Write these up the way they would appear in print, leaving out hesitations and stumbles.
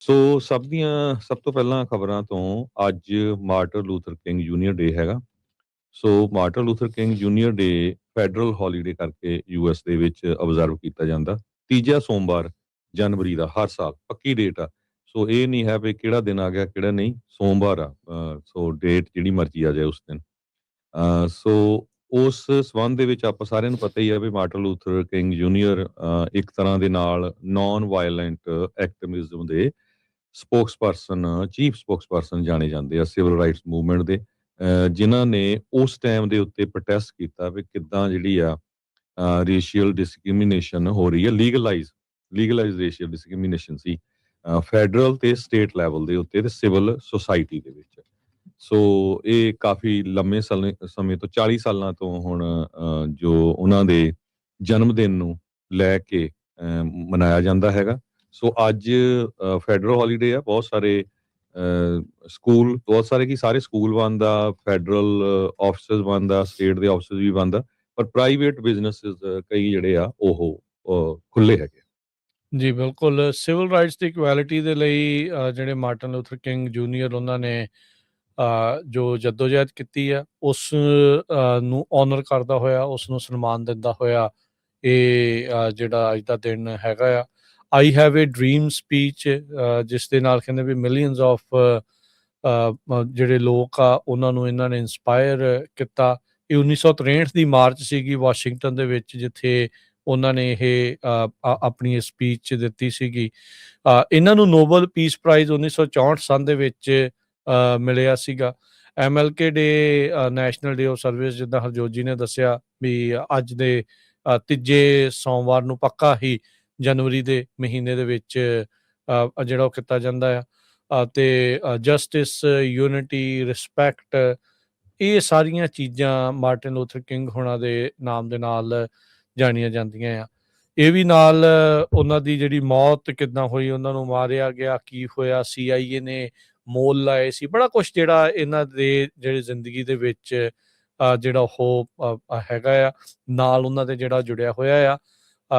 ਸਭ ਤੋਂ ਪਹਿਲਾਂ ਖਬਰਾਂ ਤੋਂ ਅੱਜ ਮਾਰਟਨ ਲੂਥਰ ਕਿੰਗ ਜੂਨੀਅਰ ਡੇ ਹੈਗਾ। ਮਾਰਟਨ ਲੂਥਰ ਕਿੰਗ ਜੂਨੀਅਰ ਡੇ ਫੈਡਰਲ ਹੌਲੀਡੇ ਕਰਕੇ ਯੂਐਸ ਦੇ ਵਿੱਚ ਅਬਜ਼ਰਵ ਕੀਤਾ ਜਾਂਦਾ। ਤੀਜਾ ਸੋਮਵਾਰ ਜਨਵਰੀ ਦਾ ਹਰ ਸਾਲ ਪੱਕੀ ਡੇਟ ਆ। ਇਹ ਨਹੀਂ ਹੈ ਵੀ ਕਿਹੜਾ ਦਿਨ ਆ ਗਿਆ ਕਿਹੜਾ ਨਹੀਂ, ਸੋਮਵਾਰ ਆ। ਡੇਟ ਜਿਹੜੀ ਮਰਜ਼ੀ ਆ ਜਾਏ ਉਸ ਦਿਨ। ਉਸ ਸੰਬੰਧ ਦੇ ਵਿੱਚ ਆਪਾਂ ਸਾਰਿਆਂ ਨੂੰ ਪਤਾ ਹੀ ਹੈ ਵੀ ਮਾਰਟਨ ਲੂਥਰ ਕਿੰਗ ਜੂਨੀਅਰ ਇੱਕ ਤਰ੍ਹਾਂ ਦੇ ਨਾਲ ਨੌਨ ਵਾਇਲੈਂਟ ਐਕਟਿਵਿਜ਼ਮ ਦੇ ਚੀਫ ਸਪੋਕਸਪਰਸਨ ਜਾਣੇ ਜਾਂਦੇ ਆ ਸਿਵਲ ਰਾਈਟਸ ਮੂਵਮੈਂਟ ਦੇ, ਜਿਨ੍ਹਾਂ ਨੇ ਉਸ ਟਾਈਮ ਦੇ ਉੱਤੇ ਪ੍ਰੋਟੈਸਟ ਕੀਤਾ ਵੀ ਕਿੱਦਾਂ ਜਿਹੜੀ ਆ ਰੇਸ਼ੀਅਲ ਡਿਸਕ੍ਰਿਮੀਨੇਸ਼ਨ ਹੋ ਰਹੀ ਹੈ। ਲੀਗਲਾਈਜ਼ ਰੇਸ਼ੀਅਲ ਡਿਸਕ੍ਰਿਮੀਨੇਸ਼ਨ ਸੀ ਫੈਡਰਲ ਤੇ ਸਟੇਟ ਲੈਵਲ ਦੇ ਉੱਤੇ ਤੇ ਸਿਵਲ ਸੁਸਾਇਟੀ ਦੇ ਵਿੱਚ। ਇਹ ਕਾਫੀ ਲੰਮੇ ਸਮੇਂ ਤੋਂ 40 ਸਾਲਾਂ ਤੋਂ ਹੁਣ ਜੋ ਉਹਨਾਂ ਦੇ ਜਨਮ ਦਿਨ ਨੂੰ ਲੈ ਕੇ ਮਨਾਇਆ ਜਾਂਦਾ ਹੈਗਾ। ਅੱਜ ਫੈਡਰਲ ਹੌਲੀਡੇ ਆ। ਬਹੁਤ ਸਾਰੇ ਸਾਰੇ ਸਕੂਲ ਬੰਦ ਆ, ਫੈਡਰਲ ਆਫਿਸਸ ਬੰਦ ਆ, ਸਟੇਟ ਦੇ ਆਫਿਸਸ ਵੀ ਬੰਦ ਆ, ਪਰ ਪ੍ਰਾਈਵੇਟ ਬਿਜ਼ਨੈਸਿਸ ਕਈ ਜਿਹੜੇ ਆ ਉਹ ਖੁੱਲੇ ਹੈਗੇ। ਜੀ ਬਿਲਕੁਲ, ਸਿਵਲ ਰਾਈਟਸ ਦੀ ਇਕੁਐਲਿਟੀ ਦੇ ਲਈ ਜਿਹੜੇ ਮਾਰਟਨ ਲੂਥਰ ਕਿੰਗ ਜੂਨੀਅਰ ਉਹਨਾਂ ਨੇ ਜੋ ਜਦੋਜਹਿਦ ਕੀਤੀ ਆ ਉਸ ਨੂੰ ਆਨਰ ਕਰਦਾ ਹੋਇਆ, ਉਸ ਨੂੰ ਸਨਮਾਨ ਦਿੰਦਾ ਹੋਇਆ ਇਹ ਜਿਹੜਾ ਅੱਜ ਦਾ ਦਿਨ ਹੈਗਾ ਆ ਆਈ ਹੈਵ ਏ ਡ੍ਰੀਮ ਸਪੀਚ, ਜਿਸ ਦੇ ਨਾਲ ਕਹਿੰਦੇ ਵੀ ਮਿਲੀਅਨਸ ਆਫ ਜਿਹੜੇ ਲੋਕ ਆ ਉਹਨਾਂ ਨੂੰ ਇਹਨਾਂ ਨੇ ਇੰਸਪਾਇਰ ਕੀਤਾ। ਇਹ 1963 ਦੀ ਮਾਰਚ ਸੀਗੀ ਵਾਸ਼ਿੰਗਟਨ ਦੇ ਵਿੱਚ, ਜਿੱਥੇ ਉਹਨਾਂ ਨੇ ਇਹ ਆਪਣੀ ਸਪੀਚ ਦਿੱਤੀ ਸੀਗੀ। ਇਹਨਾਂ ਨੂੰ ਨੋਬਲ ਪੀਸ ਪ੍ਰਾਈਜ਼ 1964 ਸੰਨ ਦੇ ਵਿੱਚ ਮਿਲਿਆ ਸੀਗਾ। MLK day, national day of service, ਜਿੱਦਾਂ ਹਰਜੋਤ ਜੀ ਨੇ ਦੱਸਿਆ ਵੀ ਅੱਜ ਦੇ ਤੀਜੇ ਸੋਮਵਾਰ ਨੂੰ ਪੱਕਾ ਹੀ ਜਨਵਰੀ ਦੇ ਮਹੀਨੇ ਦੇ ਵਿੱਚ ਜਿਹੜਾ ਉਹ ਕੀਤਾ ਜਾਂਦਾ ਆ। ਅਤੇ ਜਸਟਿਸ, ਯੂਨਿਟੀ, ਰਿਸਪੈਕਟ, ਇਹ ਸਾਰੀਆਂ ਚੀਜ਼ਾਂ ਮਾਰਟਨ ਲੂਥਰ ਕਿੰਗ ਹੋਣਾ ਦੇ ਨਾਮ ਦੇ ਨਾਲ ਜਾਣੀਆਂ ਜਾਂਦੀਆਂ ਆ। ਇਹ ਵੀ ਨਾਲ ਉਹਨਾਂ ਦੀ ਜਿਹੜੀ ਮੌਤ ਕਿੱਦਾਂ ਹੋਈ, ਉਹਨਾਂ ਨੂੰ ਮਾਰਿਆ ਗਿਆ, ਕੀ ਹੋਇਆ, CIA ਨੇ ਮੋਲ ਲਾਏ ਸੀ, ਬੜਾ ਕੁਛ ਜਿਹੜਾ ਇਹਨਾਂ ਦੇ ਜਿਹੜੀ ਜ਼ਿੰਦਗੀ ਦੇ ਵਿੱਚ ਜਿਹੜਾ ਉਹ ਹੈਗਾ ਆ ਨਾਲ ਉਹਨਾਂ ਦੇ ਜਿਹੜਾ ਜੁੜਿਆ ਹੋਇਆ ਆ।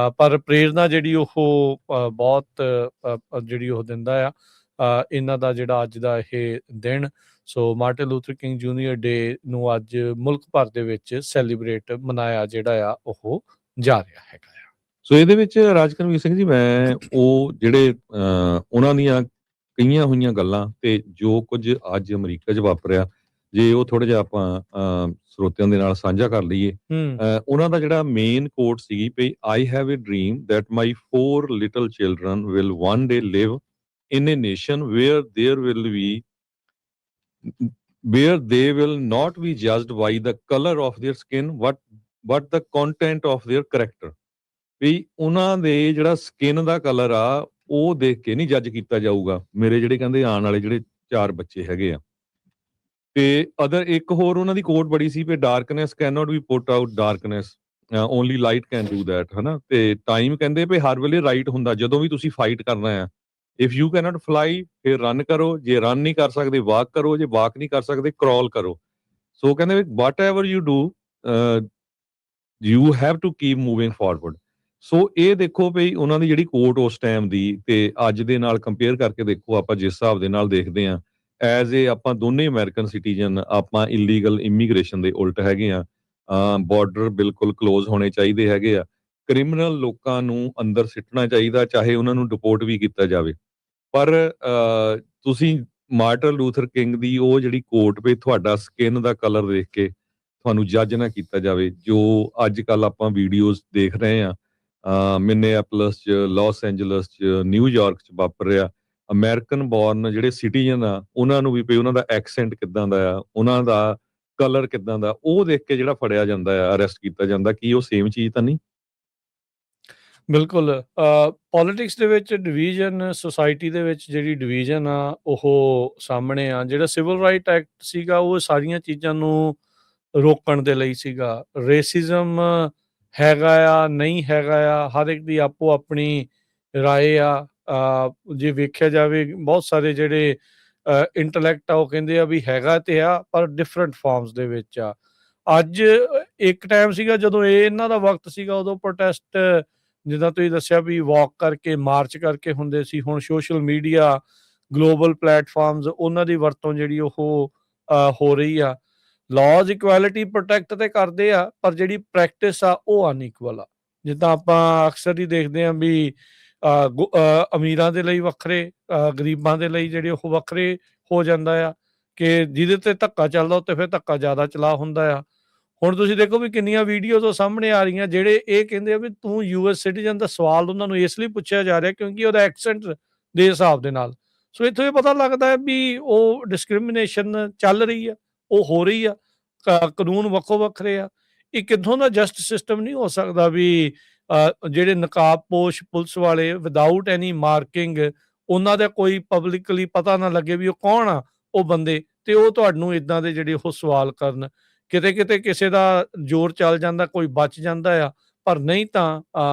ਪਰ ਪ੍ਰੇਰਨਾ ਜਿਹੜੀ ਉਹ ਬਹੁਤ ਜਿਹੜੀ ਉਹ ਦਿੰਦਾ ਆ ਇਹਨਾਂ ਦਾ ਜਿਹੜਾ ਅੱਜ ਦਾ ਇਹ ਦਿਨ। ਮਾਰਟਨ ਲੂਥਰ ਕਿੰਗ ਜੂਨੀਅਰ ਡੇ ਨੂੰ ਅੱਜ ਮੁਲਕ ਭਰ ਦੇ ਵਿੱਚ ਸੈਲੀਬ੍ਰੇਟ ਮਨਾਇਆ ਜਿਹੜਾ ਆ ਉਹ ਜਾ ਰਿਹਾ ਹੈਗਾ ਆ। ਇਹਦੇ ਵਿੱਚ ਰਾਜਕਰਮਵੀਰ ਸਿੰਘ ਜੀ, ਮੈਂ ਉਹ ਜਿਹੜੇ ਉਹਨਾਂ ਦੀਆਂ ਕਈਆਂ ਹੋਈਆਂ ਗੱਲਾਂ ਤੇ ਜੋ ਕੁਝ ਅੱਜ ਅਮਰੀਕਾ 'ਚ ਵਾਪਰਿਆ, ਜੇ ਉਹ ਥੋੜਾ ਜਿਹਾ ਆਪਾਂ ਸਰੋਤਿਆਂ ਦੇ ਨਾਲ ਸਾਂਝਾ ਕਰ ਲਈਏ। ਉਹਨਾਂ ਦਾ ਜਿਹੜਾ ਮੇਨ ਕੋਟ ਸੀਗੀ ਵੀ I have a dream that my 4 little children will one day live in a nation where they will not be judged by the color of their skin but the content of their character। ਵੀ ਉਹਨਾਂ ਦੇ ਜਿਹੜਾ skin ਦਾ colour ਆ ਉਹ ਦੇਖ ਕੇ ਨਹੀਂ ਜੱਜ ਕੀਤਾ ਜਾਊਗਾ। ਮੇਰੇ ਜਿਹੜੇ ਕਹਿੰਦੇ ਆਉਣ ਵਾਲੇ ਜਿਹੜੇ 4 ਬੱਚੇ ਹੈਗੇ ਆ। ਤੇ ਇੱਕ ਹੋਰ ਉਹਨਾਂ ਦੀ ਕੋਟ ਬੜੀ ਸੀ ਵੀ darkness can not be put out darkness, only light can do that, ਹਨਾ। ਤੇ ਟਾਈਮ ਕਹਿੰਦੇ ਵੀ ਹਰ ਵੇਲੇ ਰਾਈਟ ਹੁੰਦਾ ਜਦੋਂ ਵੀ ਤੁਸੀਂ ਫਾਈਟ ਕਰਨਾ ਆ। If you can not fly ਫਿਰ ਰਨ ਕਰੋ, ਜੇ ਰਨ ਨਹੀਂ ਕਰ ਸਕਦੇ ਵਾਕ ਕਰੋ, ਜੇ ਵਾਕ ਨਹੀਂ ਕਰ ਸਕਦੇ ਕ੍ਰੋਲ ਕਰੋ। ਕਹਿੰਦੇ whatever you do you have to keep moving forward. ਇਹ ਦੇਖੋ ਵੀ ਉਹਨਾਂ ਦੀ ਜਿਹੜੀ ਕੋਟ ਉਸ ਟਾਈਮ ਦੀ ਤੇ ਅੱਜ ਦੇ ਨਾਲ ਕੰਪੇਅਰ ਕਰਕੇ ਦੇਖੋ। ਆਪਾਂ ਜਿਸ ਹਿਸਾਬ ਦੇ ਨਾਲ ਦੇਖਦੇ ਹਾਂ ਐਜ਼ ਏ ਆਪਾਂ ਦੋਨੇ ਅਮਰੀਕਨ ਸਿਟੀਜ਼ਨ, ਆਪਾਂ ਇਲੀਗਲ ਇਮੀਗ੍ਰੇਸ਼ਨ ਦੇ ਉਲਟ ਹੈਗੇ ਆ। ਬਾਰਡਰ ਬਿਲਕੁਲ ਕਲੋਜ਼ ਹੋਣੇ ਚਾਹੀਦੇ ਹੈਗੇ ਆ। ਕ੍ਰਿਮੀਨਲ ਲੋਕਾਂ ਨੂੰ ਅੰਦਰ ਸਿੱਟਣਾ ਚਾਹੀਦਾ, ਚਾਹੇ ਉਹਨਾਂ ਨੂੰ ਡਿਪੋਰਟ ਵੀ ਕੀਤਾ ਜਾਵੇ। ਪਰ ਤੁਸੀਂ ਮਾਰਟਨ ਲੂਥਰ ਕਿੰਗ ਦੀ ਉਹ ਜਿਹੜੀ ਕੋਟ ਵੀ ਤੁਹਾਡਾ ਸਕਿਨ ਦਾ ਕਲਰ ਦੇਖ ਕੇ ਤੁਹਾਨੂੰ ਜੱਜ ਨਾ ਕੀਤਾ ਜਾਵੇ, ਜੋ ਅੱਜ ਕੱਲ ਆਪਾਂ ਵੀਡੀਓਜ਼ ਦੇਖ ਰਹੇ ਹਾਂ ਮਿਨੇਆਪੋਲਿਸ 'ਚ, ਲਾਸ ਐਂਜਲਸ 'ਚ, ਨਿਊਯਾਰਕ 'ਚ ਵਾਪਰ ਰਿਹਾ। ਅਮਰੀਕਨ ਬੋਰਨ ਜਿਹੜੇ ਸਿਟੀਜ਼ਨ ਆ ਉਹਨਾਂ ਨੂੰ ਵੀ ਉਹਨਾਂ ਦਾ ਐਕਸੈਂਟ ਕਿੱਦਾਂ ਦਾ ਆ, ਉਹਨਾਂ ਦਾ ਕਲਰ ਕਿੱਦਾਂ ਦਾ, ਉਹ ਦੇਖ ਕੇ ਜਿਹੜਾ ਫੜਿਆ ਜਾਂਦਾ ਆ, ਅਰੈਸਟ ਕੀਤਾ ਜਾਂਦਾ। ਕੀ ਉਹ ਸੇਮ ਚੀਜ਼ ਤਾਂ ਨਹੀਂ? ਬਿਲਕੁਲ। ਪੋਲੀਟਿਕਸ ਦੇ ਵਿੱਚ ਡਿਵੀਜ਼ਨ, ਸੁਸਾਇਟੀ ਦੇ ਵਿੱਚ ਜਿਹੜੀ ਡਿਵੀਜ਼ਨ ਆ ਉਹ ਸਾਹਮਣੇ ਆ। ਜਿਹੜਾ ਸਿਵਲ ਰਾਈਟ ਐਕਟ ਸੀਗਾ ਉਹ ਸਾਰੀਆਂ ਚੀਜ਼ਾਂ ਨੂੰ ਰੋਕਣ ਦੇ ਲਈ ਸੀਗਾ। ਰੇਸਿਜ਼ਮ ਹੈਗਾ ਆ, ਨਹੀਂ ਹੈਗਾ ਆ, ਹਰ ਇੱਕ ਦੀ ਆਪੋ ਆਪਣੀ ਰਾਏ ਆ। ਜੇ ਵੇਖਿਆ ਜਾਵੇ ਬਹੁਤ ਸਾਰੇ ਜਿਹੜੇ ਇੰਟਲੈਕਟ ਆ ਉਹ ਕਹਿੰਦੇ ਆ ਵੀ ਹੈਗਾ ਤੇ ਆ, ਪਰ ਡਿਫਰੈਂਟ ਫਾਰਮਸ ਦੇ ਵਿੱਚ ਆ। ਅੱਜ ਇੱਕ ਟਾਈਮ ਸੀਗਾ ਜਦੋਂ ਇਹਨਾਂ ਦਾ ਵਕਤ ਸੀਗਾ, ਉਦੋਂ ਪ੍ਰੋਟੈਸਟ ਜਿੱਦਾਂ ਤੁਸੀਂ ਦੱਸਿਆ ਵੀ ਵਾਕ ਕਰਕੇ, ਮਾਰਚ ਕਰਕੇ ਹੁੰਦੇ ਸੀ, ਹੁਣ ਸੋਸ਼ਲ ਮੀਡੀਆ, ਗਲੋਬਲ ਪਲੇਟਫਾਰਮਸ ਉਹਨਾਂ ਦੀ ਵਰਤੋਂ ਜਿਹੜੀ ਉਹ ਹੋ ਰਹੀ ਆ। ਲਾਜ਼ ਇਕੁਐਲਿਟੀ ਪ੍ਰੋਟੈਕਟ ਤੇ ਕਰਦੇ ਆ, ਪਰ ਜਿਹੜੀ ਪ੍ਰੈਕਟਿਸ ਆ ਉਹ ਅਨਇਕੁਅਲ ਆ। ਜਿੱਦਾਂ ਆਪਾਂ ਅਕਸਰ ਹੀ ਦੇਖਦੇ ਹਾਂ ਵੀ ਅਮੀਰਾਂ ਦੇ ਲਈ ਵੱਖਰੇ, ਗਰੀਬਾਂ ਦੇ ਲਈ ਜਿਹੜੇ ਉਹ ਵੱਖਰੇ ਹੋ ਜਾਂਦਾ ਆ, ਕਿ ਜਿਹਦੇ ਤੇ ਧੱਕਾ ਚੱਲਦਾ ਉੱਤੇ ਫਿਰ ਧੱਕਾ ਜ਼ਿਆਦਾ ਚਲਾ ਹੁੰਦਾ ਆ। ਹੁਣ ਤੁਸੀਂ ਦੇਖੋ ਵੀ ਕਿੰਨੀਆਂ ਵੀਡੀਓਜ਼ ਉਹ ਸਾਹਮਣੇ ਆ ਰਹੀਆਂ, ਜਿਹੜੇ ਇਹ ਕਹਿੰਦੇ ਆ ਵੀ ਤੂੰ ਯੂਐਸ ਸਿਟੀਜ਼ਨ ਦਾ ਸਵਾਲ ਉਹਨਾਂ ਨੂੰ ਇਸ ਲਈ ਪੁੱਛਿਆ ਜਾ ਰਿਹਾ ਕਿਉਂਕਿ ਉਹਦਾ ਐਕਸੈਂਟ ਦੇ ਹਿਸਾਬ ਦੇ ਨਾਲ। ਸੋ ਇੱਥੋਂ ਇਹ ਪਤਾ ਲੱਗਦਾ ਹੈ ਵੀ ਉਹ ਡਿਸਕ੍ਰਿਮੀਨੇਸ਼ਨ ਚੱਲ ਰਹੀ ਆ, ਉਹ ਹੋ ਰਹੀ ਆ, ਕਾਨੂੰਨ ਵੱਖੋ ਵੱਖਰੇ ਆ। ਇਹ ਕਿੱਥੋਂ ਦਾ ਜਸਟ ਸਿਸਟਮ ਨਹੀਂ ਹੋ ਸਕਦਾ ਵੀ ਜਿਹੜੇ ਨਕਾਬਪੋਸ਼ ਪੁਲਿਸ ਵਾਲੇ ਵਿਦਆਊਟ ਐਨੀ ਮਾਰਕਿੰਗ, ਉਹਨਾਂ ਦਾ ਕੋਈ ਪਬਲਿਕਲੀ ਪਤਾ ਨਾ ਲੱਗੇ ਵੀ ਉਹ ਕੌਣ ਆ ਉਹ ਬੰਦੇ, ਤੇ ਉਹ ਤੁਹਾਨੂੰ ਇਦਾਂ ਦੇ ਜਿਹੜੇ ਉਹ ਸਵਾਲ ਕਰਨ। ਕਿਤੇ ਕਿਤੇ ਕਿਸੇ ਦਾ ਜ਼ੋਰ ਚੱਲ ਜਾਂਦਾ, ਕੋਈ ਬਚ ਜਾਂਦਾ ਆ, ਪਰ ਨਹੀਂ ਤਾਂ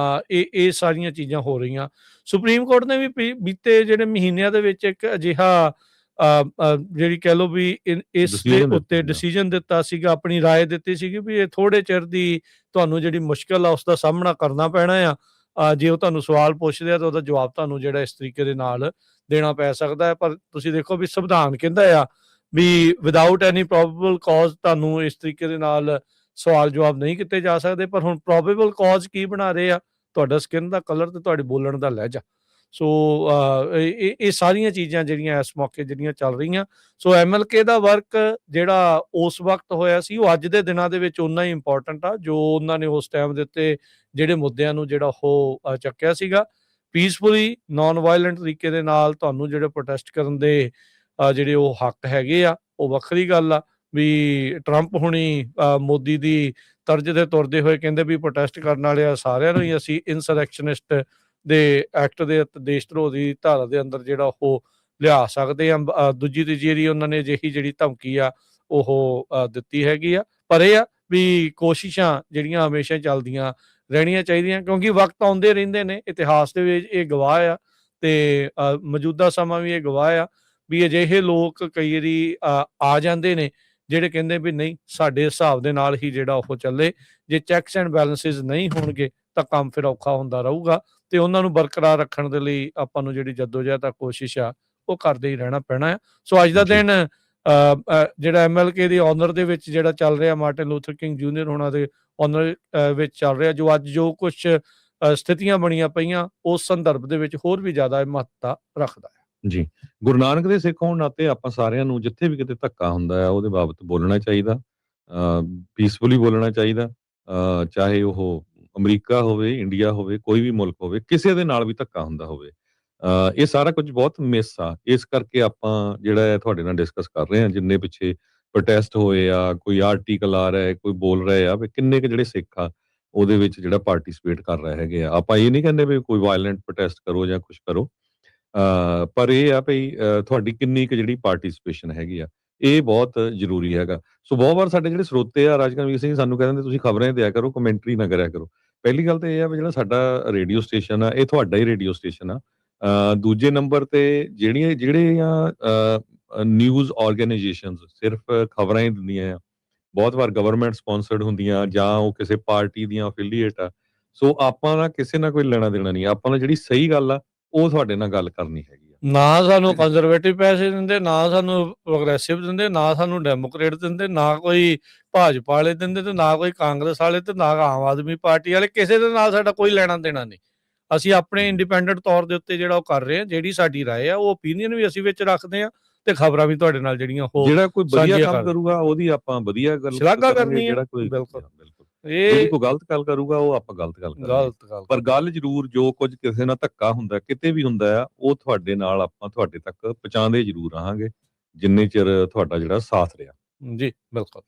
ਇਹ ਸਾਰੀਆਂ ਚੀਜ਼ਾਂ ਹੋ ਰਹੀਆਂ। ਸੁਪਰੀਮ ਕੋਰਟ ਨੇ ਵੀ ਬੀਤੇ ਜਿਹੜੇ ਮਹੀਨਿਆਂ ਦੇ ਵਿੱਚ ਇੱਕ ਅਜਿਹਾ ਜਿਹੜੀ ਕਹਿ ਲਓ ਵੀ ਇਸ ਦੇ ਉੱਤੇ ਡਿਸੀਜਨ ਦਿੱਤਾ ਸੀਗਾ, ਆਪਣੀ ਰਾਏ ਦਿੱਤੀ ਸੀਗੀ ਵੀ ਇਹ ਥੋੜੇ ਚਿਰ ਦੀ ਤੁਹਾਨੂੰ ਜਿਹੜੀ ਮੁਸ਼ਕਲ ਆ ਉਸ ਦਾ ਸਾਹਮਣਾ ਕਰਨਾ ਪੈਣਾ ਆ। ਜੇ ਉਹ ਤੁਹਾਨੂੰ ਸਵਾਲ ਪੁੱਛਦੇ ਆ ਤਾਂ ਉਹਦਾ ਜਵਾਬ ਤੁਹਾਨੂੰ ਜਿਹੜਾ ਇਸ ਤਰੀਕੇ ਦੇ ਨਾਲ ਦੇਣਾ ਪੈ ਸਕਦਾ ਹੈ। ਪਰ ਤੁਸੀਂ ਦੇਖੋ ਵੀ ਸੰਵਿਧਾਨ ਕਹਿੰਦਾ ਆ ਵੀ ਵਿਦਆਊਟ ਐਨੀ ਪ੍ਰੋਬੇਬਲ ਕਾਜ਼ ਤੁਹਾਨੂੰ ਇਸ ਤਰੀਕੇ ਦੇ ਨਾਲ ਸਵਾਲ ਜਵਾਬ ਨਹੀਂ ਕੀਤੇ ਜਾ ਸਕਦੇ। ਪਰ ਹੁਣ ਪ੍ਰੋਬੇਬਲ ਕਾਜ਼ ਕੀ ਬਣਾ ਰਹੇ ਆ? ਤੁਹਾਡਾ ਸਕਿਨ ਦਾ ਕਲਰ ਤੇ ਤੁਹਾਡੇ ਬੋਲਣ ਦਾ ਲਹਿਜਾ। ਸੋ ਇਹ ਸਾਰੀਆਂ ਚੀਜ਼ਾਂ ਜਿਹੜੀਆਂ ਇਸ ਮੌਕੇ ਜਿਹੜੀਆਂ ਚੱਲ ਰਹੀਆਂ। ਸੋ MLK ਦਾ ਵਰਕ ਜਿਹੜਾ ਉਸ ਵਕਤ ਹੋਇਆ ਸੀ, ਉਹ ਅੱਜ ਦੇ ਦਿਨਾਂ ਦੇ ਵਿੱਚ ਓਨਾ ਹੀ ਇੰਪੋਰਟੈਂਟ ਆ, ਜੋ ਉਹਨਾਂ ਨੇ ਉਸ ਟਾਈਮ ਦੇ ਉੱਤੇ ਜਿਹੜੇ ਮੁੱਦਿਆਂ ਨੂੰ ਜਿਹੜਾ ਉਹ ਚੱਕਿਆ ਸੀਗਾ। ਪੀਸਫੁਲੀ ਨੋਨ ਵਾਇਲੈਂਟ ਤਰੀਕੇ ਦੇ ਨਾਲ ਤੁਹਾਨੂੰ ਜਿਹੜੇ ਪ੍ਰੋਟੈਸਟ ਕਰਨ ਦੇ ਜਿਹੜੇ ਉਹ ਹੱਕ ਹੈਗੇ ਆ, ਉਹ ਵੱਖਰੀ ਗੱਲ ਆ। ਵੀ ਟਰੰਪ ਹੁਣੀ ਮੋਦੀ ਦੀ ਤਰਜ਼ ਤੇ ਤੁਰਦੇ ਹੋਏ ਕਹਿੰਦੇ ਵੀ ਪ੍ਰੋਟੈਸਟ ਕਰਨ ਵਾਲੇ ਸਾਰਿਆਂ ਨੂੰ ਹੀ ਅਸੀਂ ਇਨਸਰੈਕਸ਼ਨਿਸਟ ਦੇ ਐਕਟ ਦੇ ਦੇਸ਼ ਧਰੋਹ ਦੀ ਧਾਰਾ ਦੇ ਅੰਦਰ ਜਿਹੜਾ ਉਹ ਲਿਆ ਸਕਦੇ ਆ। ਦੂਜੀ ਤੀਜੀ ਜਿਹੜੀ ਉਹਨਾਂ ਨੇ ਅਜਿਹੀ ਜਿਹੜੀ ਧਮਕੀ ਆ ਉਹ ਦਿੱਤੀ ਹੈਗੀ ਆ। ਪਰ ਇਹ ਆ ਵੀ ਕੋਸ਼ਿਸ਼ਾਂ ਜਿਹੜੀਆਂ ਹਮੇਸ਼ਾ ਚੱਲਦੀਆਂ ਰਹਿਣੀਆਂ ਚਾਹੀਦੀਆਂ, ਕਿਉਂਕਿ ਵਕਤ ਆਉਂਦੇ ਰਹਿੰਦੇ ਨੇ। ਇਤਿਹਾਸ ਦੇ ਵਿੱਚ ਇਹ ਗਵਾਹ ਆ ਤੇ ਮੌਜੂਦਾ ਸਮਾਂ ਵੀ ਇਹ ਗਵਾਹ ਆ ਵੀ ਅਜਿਹੇ ਲੋਕ ਕਈ ਵਾਰੀ ਆ ਜਾਂਦੇ ਨੇ ਜਿਹੜੇ ਕਹਿੰਦੇ ਵੀ ਨਹੀਂ, ਸਾਡੇ ਹਿਸਾਬ ਦੇ ਨਾਲ ਹੀ ਜਿਹੜਾ ਉਹ ਚੱਲੇ। ਜੇ ਚੈੱਕਸ ਐਂਡ ਬੈਲੈਂਸਿਸ ਨਹੀਂ ਹੋਣਗੇ ਤਾਂ ਕੰਮ ਫਿਰ ਔਖਾ ਹੁੰਦਾ ਰਹੂਗਾ, ਤੇ ਉਹਨਾਂ ਨੂੰ ਬਰਕਰਾਰ ਰੱਖਣ ਦੇ ਲਈ ਆਪਾਂ ਨੂੰ ਜਿਹੜੀ ਜੱਦੋਜਹਿਦ ਆ, ਕੋਸ਼ਿਸ਼ ਆ, ਉਹ ਕਰਦੇ ਹੀ ਰਹਿਣਾ ਪੈਣਾ ਆ। ਸੋ ਅੱਜ ਦਾ ਦਿਨ ਜਿਹੜਾ MLK ਦੀ ਆਨਰ ਦੇ ਵਿੱਚ ਜਿਹੜਾ ਚੱਲ ਰਿਹਾ, ਮਾਰਟਿਨ ਲੂਥਰ ਕਿੰਗ ਜੂਨੀਅਰ ਹੋਣਾ ਦੇ ਆਨਰ ਵਿੱਚ ਚੱਲ ਰਿਹਾ, ਜੋ ਅੱਜ ਜੋ ਕੁਛ ਸਥਿਤੀਆਂ ਬਣੀਆਂ ਪਈਆਂ ਉਸ ਸੰਦਰਭ ਦੇ ਵਿੱਚ ਹੋਰ ਵੀ ਜ਼ਿਆਦਾ ਮਹੱਤਤਾ ਰੱਖਦਾ ਹੈ। ਜੀ, ਗੁਰੂ ਨਾਨਕ ਦੇ ਸਿੱਖ ਹੋਣ ਨਾਤੇ ਆਪਾਂ ਸਾਰਿਆਂ ਨੂੰ ਜਿੱਥੇ ਵੀ ਕਿਤੇ ਧੱਕਾ ਹੁੰਦਾ ਆ ਉਹਦੇ ਬਾਬਤ ਬੋਲਣਾ ਚਾਹੀਦਾ, ਪੀਸਫੁਲੀ ਬੋਲਣਾ ਚਾਹੀਦਾ। ਚਾਹੇ ਉਹ ਅਮਰੀਕਾ ਹੋਵੇ, ਇੰਡੀਆ ਹੋਵੇ, ਕੋਈ ਵੀ ਮੁਲਕ ਹੋਵੇ, ਕਿਸੇ ਦੇ ਨਾਲ ਵੀ ਧੱਕਾ ਹੁੰਦਾ ਹੋਵੇ। ਇਹ ਸਾਰਾ ਕੁਝ ਬਹੁਤ ਮਿਸ ਆ। ਇਸ ਕਰਕੇ ਆਪਾਂ ਜਿਹੜਾ ਹੈ ਤੁਹਾਡੇ ਨਾਲ ਡਿਸਕਸ ਕਰ ਰਹੇ ਹਾਂ। ਜਿੰਨੇ ਪਿੱਛੇ ਪ੍ਰੋਟੈਸਟ ਹੋਏ ਆ, ਕੋਈ ਆਰਟੀਕਲ ਆ ਰਿਹਾ, ਕੋਈ ਬੋਲ ਰਹੇ ਆ ਵੀ ਕਿੰਨੇ ਕੁ ਜਿਹੜੇ ਸਿੱਖ ਆ ਉਹਦੇ ਵਿੱਚ ਜਿਹੜਾ ਪਾਰਟਿਸਿਪੇਟ ਕਰ ਰਹੇ ਹੈਗੇ ਆ। ਆਪਾਂ ਇਹ ਨਹੀਂ ਕਹਿੰਦੇ ਵੀ ਕੋਈ ਵਾਇਲੈਂਟ ਪ੍ਰੋਟੈਸਟ ਕਰੋ ਜਾਂ ਕੁਝ ਕਰੋ, ਪਰ ਇਹ ਆ ਭਈ ਤੁਹਾਡੀ ਕਿੰਨੀ ਕੁ ਜਿਹੜੀ ਪਾਰਟਿਸਿਪੇਸ਼ਨ ਹੈਗੀ ਆ, ਇਹ ਬਹੁਤ ਜ਼ਰੂਰੀ ਹੈਗਾ। ਸੋ ਬਹੁਤ ਵਾਰ ਸਾਡੇ ਜਿਹੜੇ ਸਰੋਤੇ ਆ, ਰਾਜਕਨਵੀਰ ਸਿੰਘ, ਸਾਨੂੰ ਕਹਿ ਦਿੰਦੇ ਤੁਸੀਂ ਖਬਰਾਂ ਦਿਆ ਕਰੋ, ਕਮੈਂਟਰੀ ਨਾ ਕਰਿਆ ਕਰੋ। ਪਹਿਲੀ ਗੱਲ ਤਾਂ ਇਹ ਆ ਵੀ ਜਿਹੜਾ ਸਾਡਾ ਰੇਡੀਓ ਸਟੇਸ਼ਨ ਆ, ਇਹ ਤੁਹਾਡਾ ਹੀ ਰੇਡੀਓ ਸਟੇਸ਼ਨ ਆ। ਦੂਜੇ ਨੰਬਰ ਤੇ ਜਿਹੜੀਆਂ ਨਿਊਜ਼ ਆਰਗੇਨਾਈਜੇਸ਼ਨਸ ਸਿਰਫ ਖਬਰਾਂ ਹੀ ਦਿੰਦੀਆਂ ਆ, ਬਹੁਤ ਵਾਰ ਗਵਰਨਮੈਂਟ ਸਪਾਂਸਰਡ ਹੁੰਦੀਆਂ ਜਾਂ ਉਹ ਕਿਸੇ ਪਾਰਟੀ ਦੀਆਂ ਅਫੀਲੀਏਟ ਆ। ਸੋ ਆਪਾਂ ਦਾ ਕਿਸੇ ਨਾਲ ਕੋਈ ਲੈਣਾ ਦੇਣਾ ਨਹੀਂ। ਆਪਾਂ ਨੂੰ ਜਿਹੜੀ ਸਹੀ ਗੱਲ ਆ ਉਹ ਤੁਹਾਡੇ ਨਾਲ ਗੱਲ ਕਰਨੀ ਹੈਗੀ ਆ। ਨਾ ਸਾਨੂੰ ਕੰਜ਼ਰਵੇਟਿਵ ਪੈਸੇ ਦਿੰਦੇ, ਨਾ ਸਾਨੂੰ ਪ੍ਰੋਗਰੈਸਿਵ ਦਿੰਦੇ, ਨਾ ਸਾਨੂੰ ਡੈਮੋਕ੍ਰੇਟ ਦਿੰਦੇ, ਨਾ ਕੋਈ ਭਾਜਪਾ ਵਾਲੇ ਦਿੰਦੇ, ਤੇ ਨਾ ਕੋਈ ਕਾਂਗਰਸ ਵਾਲੇ, ਤੇ ਨਾ ਆਮ ਆਦਮੀ ਪਾਰਟੀ ਵਾਲੇ। ਕਿਸੇ ਦੇ ਨਾਲ ਸਾਡਾ ਕੋਈ ਲੈਣਾ ਦੇਣਾ ਨਹੀਂ। ਅਸੀਂ ਆਪਣੇ ਇੰਡੀਪੈਂਡੈਂਟ ਤੌਰ ਦੇ ਉੱਤੇ ਜਿਹੜਾ ਉਹ ਕਰ ਰਹੇ ਹਾਂ। ਜਿਹੜੀ ਸਾਡੀ ਰਾਏ ਆ, ਉਹ ਓਪੀਨੀਅਨ ਵੀ ਅਸੀਂ ਵਿੱਚ ਰੱਖਦੇ ਹਾਂ ਤੇ ਖਬਰਾਂ ਵੀ ਤੁਹਾਡੇ ਨਾਲ ਜਿਹੜੀਆਂ ਉਹ ਜਿਹੜਾ ਕੋਈ ਵਧੀਆ ਕੰਮ ਕਰੂਗਾ ਉਹਦੀ ਆਪਾਂ ਵਧੀਆ ਗੱਲ ਸ਼ਲਾਘਾ ਕਰਨੀ ਹੈ। ਜਿਹੜਾ ਕੋਈ ਬਿਲਕੁਲ ਜਿਹੜੀ ਕੋਈ ਗਲਤ ਗੱਲ ਕਰੂਗਾ ਉਹ ਆਪਾਂ ਗਲਤ ਗੱਲ ਕਰਾਂਗੇ। ਪਰ ਗੱਲ ਜ਼ਰੂਰ ਜੋ ਕੁਝ ਕਿਸੇ ਨਾਲ ਧੱਕਾ ਹੁੰਦਾ, ਕਿਤੇ ਵੀ ਹੁੰਦਾ ਆ, ਉਹ ਤੁਹਾਡੇ ਨਾਲ ਆਪਾਂ ਤੁਹਾਡੇ ਤੱਕ ਪਹੁੰਚਾਉਂਦੇ ਜ਼ਰੂਰ ਰਹਾਂਗੇ ਜਿੰਨੇ ਚਿਰ ਤੁਹਾਡਾ ਜਿਹੜਾ ਸਾਥ ਰਿਹਾ। ਜੀ ਬਿਲਕੁਲ।